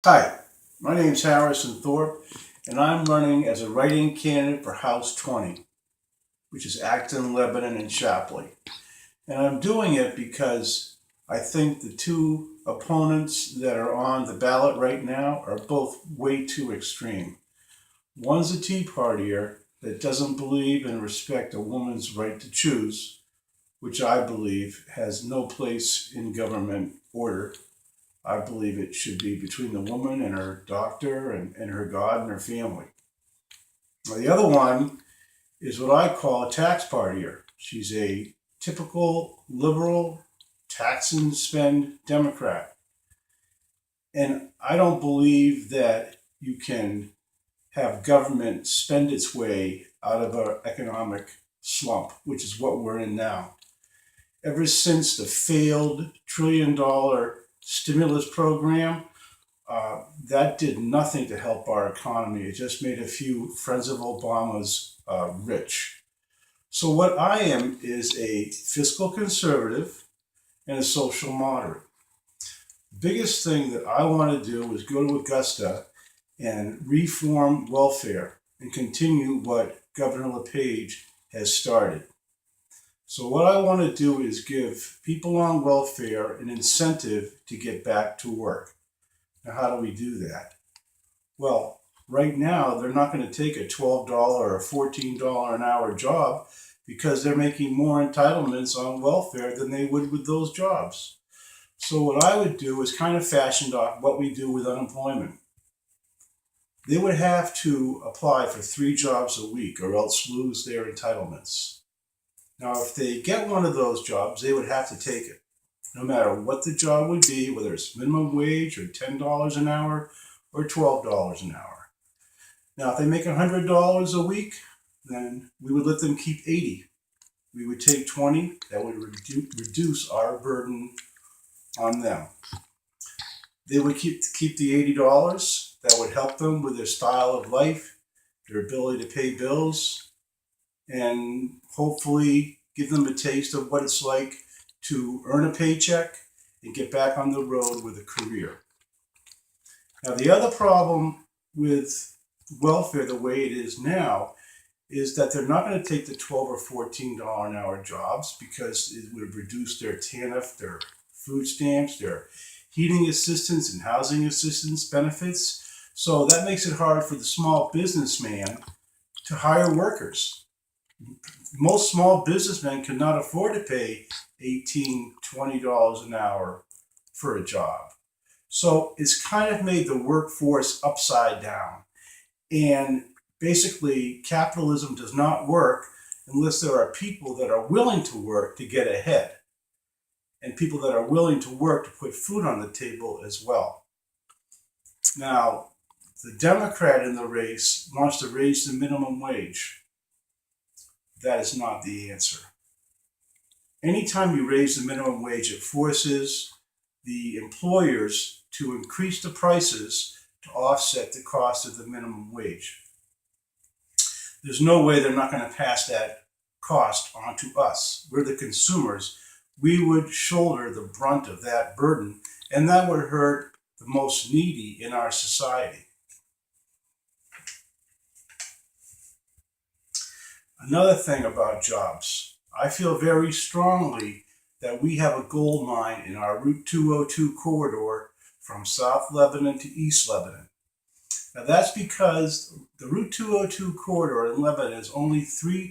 Hi, my name is Harrison Thorp, and I'm running as a write-in candidate for House 20, which is Acton, Lebanon, and Shapley. And I'm doing it because I think the two opponents that are on the ballot right now are both way too extreme. One's a Tea Partier that doesn't believe and respect a woman's right to choose, which I believe has no place in government order. I believe it should be between the woman and her doctor and her God and her family. Now, the other one is what I call a tax partier. She's a typical liberal tax and spend Democrat. And I don't believe that you can have government spend its way out of an economic slump, which is what we're in now. Ever since the failed $1 trillion stimulus program, that did nothing to help our economy. It just made a few friends of Obama's rich. So, what I am is a fiscal conservative and a social moderate. The biggest thing that I want to do is go to Augusta and reform welfare and continue what Governor LePage has started. So, what I want to do is give people on welfare an incentive to get back to work. Now, how do we do that? Well, right now, they're not going to take a $12 or $14 an hour job because they're making more entitlements on welfare than they would with those jobs. So, what I would do is kind of fashioned off what we do with unemployment. They would have to apply for 3 jobs a week or else lose their entitlements. Now, if they get one of those jobs, they would have to take it, no matter what the job would be, whether it's minimum wage or $10 an hour or $12 an hour. Now, if they make $100 a week, then we would let them keep 80. We would take 20. That would reduce our burden on them. They would keep the $80. That would help them with their style of life, their ability to pay bills, and hopefully give them a taste of what it's like to earn a paycheck and get back on the road with a career. Now, the other problem with welfare the way it is now is that they're not going to take the $12 or $14 an hour jobs because it would reduce their TANF, their food stamps, their heating assistance and housing assistance benefits. So that makes it hard for the small businessman to hire workers. Most small businessmen cannot afford to pay $18, $20 an hour for a job. So it's kind of made the workforce upside down. And basically, capitalism does not work unless there are people that are willing to work to get ahead, and people that are willing to work to put food on the table as well. Now, the Democrat in the race wants to raise the minimum wage. That is not the answer. Anytime you raise the minimum wage, it forces the employers to increase the prices to offset the cost of the minimum wage. There's no way they're not going to pass that cost on to us. We're the consumers. We would shoulder the brunt of that burden, and that would hurt the most needy in our society. Another thing about jobs, I feel very strongly that we have a gold mine in our Route 202 corridor from South Lebanon to East Lebanon. Now that's because the Route 202 corridor in Lebanon is only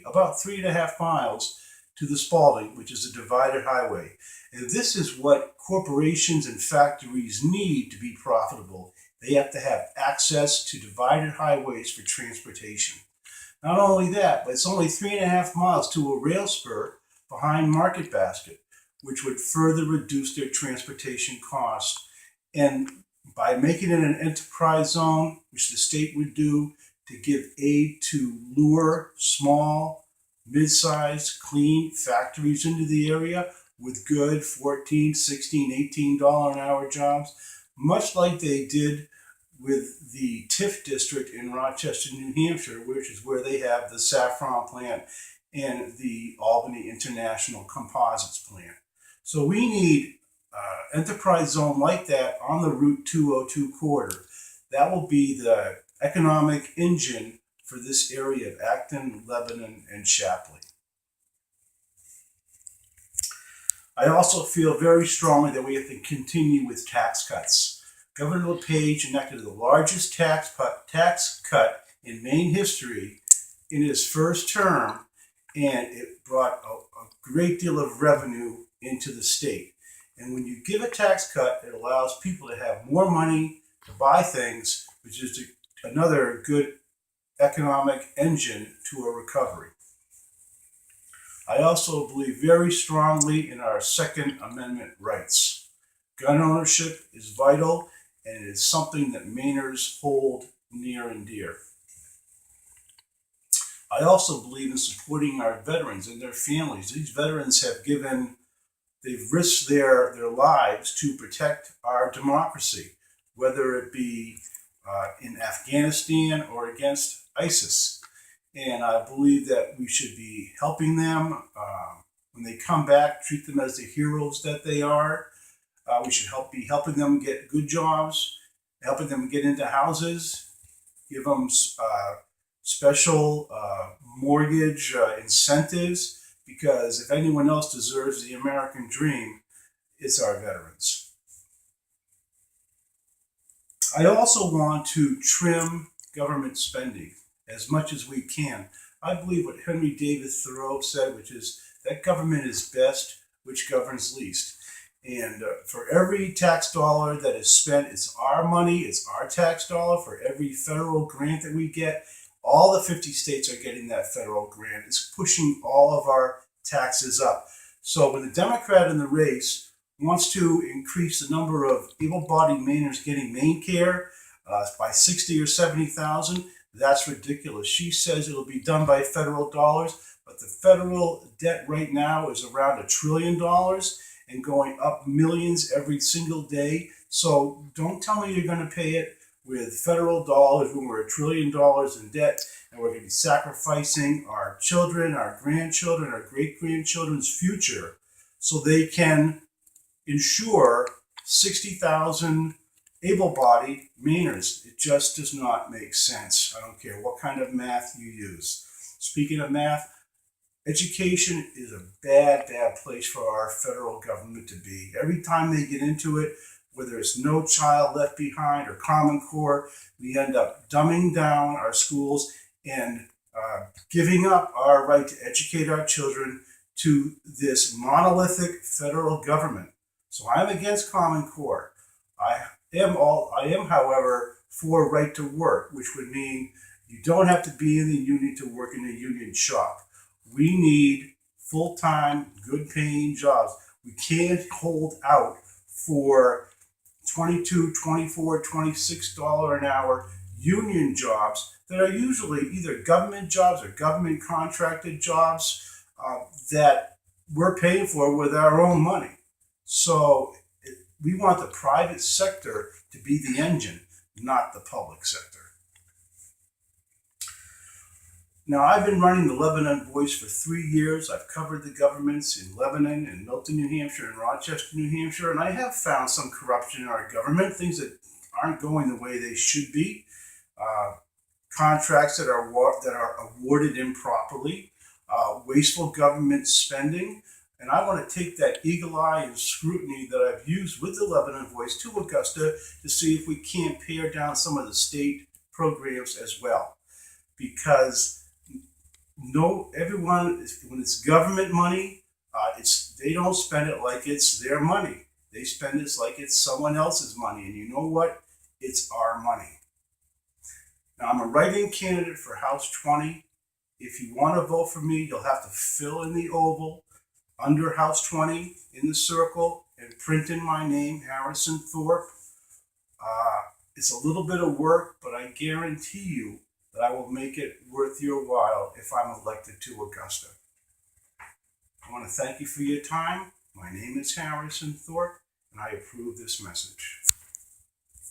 about 3.5 miles to the Spalding, which is a divided highway. And this is what corporations and factories need to be profitable. They have to have access to divided highways for transportation. Not only that, but it's only 3.5 miles to a rail spur behind Market Basket, which would further reduce their transportation costs. And by making it an enterprise zone, which the state would do to give aid to lure small, mid-sized, clean factories into the area with good $14, $16, $18 an hour jobs, much like they did with the TIF district in Rochester, New Hampshire, which is where they have the saffron plant and the Albany International Composites plant. So we need enterprise zone like that on the Route 202 corridor. That will be the economic engine for this area of Acton, Lebanon, and Shapley. I also feel very strongly that we have to continue with tax cuts. Governor LePage enacted the largest tax cut in Maine history in his first term, and it brought a great deal of revenue into the state. And when you give a tax cut, it allows people to have more money to buy things, which is another good economic engine to a recovery. I also believe very strongly in our Second Amendment rights. Gun ownership is vital, and it is something that Mainers hold near and dear. I also believe in supporting our veterans and their families. These veterans they've risked their lives to protect our democracy, whether it be in Afghanistan or against ISIS. And I believe that we should be helping them when they come back, treat them as the heroes that they are. We should be helping them get good jobs, helping them get into houses, give them special mortgage incentives, because if anyone else deserves the American dream, it's our veterans. I also want to trim government spending as much as we can. I believe what Henry David Thoreau said, which is that government is best which governs least. And for every tax dollar that is spent, it's our money, it's our tax dollar. For every federal grant that we get, all the 50 states are getting that federal grant. It's pushing all of our taxes up. So when the Democrat in the race wants to increase the number of able-bodied Mainers getting Maine care by 60 or 70,000, that's ridiculous. She says it'll be done by federal dollars, but the federal debt right now is around $1 trillion and going up millions every single day. So don't tell me you're going to pay it with federal dollars when we're $1 trillion in debt, and we're going to be sacrificing our children, our grandchildren, our great-grandchildren's future so they can ensure 60,000 able-bodied Mainers. It just does not make sense. I don't care what kind of math you use. Speaking of math, education is a bad place for our federal government to be. Every time they get into it, whether it's No Child Left Behind or Common Core, we end up dumbing down our schools and giving up our right to educate our children to this monolithic federal government. So I'm against Common Core. I am, however, for right to work, which would mean you don't have to be in the union to work in a union shop. We need full-time, good-paying jobs. We can't hold out for $22, $24, $26 an hour union jobs that are usually either government jobs or government contracted jobs that we're paying for with our own money. So we want the private sector to be the engine, not the public sector. Now, I've been running the Lebanon Voice for 3 years. I've covered the governments in Lebanon and Milton, New Hampshire, and Rochester, New Hampshire, and I have found some corruption in our government, things that aren't going the way they should be, contracts that are awarded improperly, wasteful government spending. And I want to take that eagle eye and scrutiny that I've used with the Lebanon Voice to Augusta to see if we can't pare down some of the state programs as well. Because everyone, when it's government money, they don't spend it like it's their money. They spend it like it's someone else's money. And you know what? It's our money. Now, I'm a write-in candidate for House 20. If you want to vote for me, you'll have to fill in the oval under House 20 in the circle and print in my name, Harrison Thorp. It's a little bit of work, but I guarantee you that I will make it worth your while if I'm elected to Augusta. I want to thank you for your time. My name is Harrison Thorp, and I approve this message.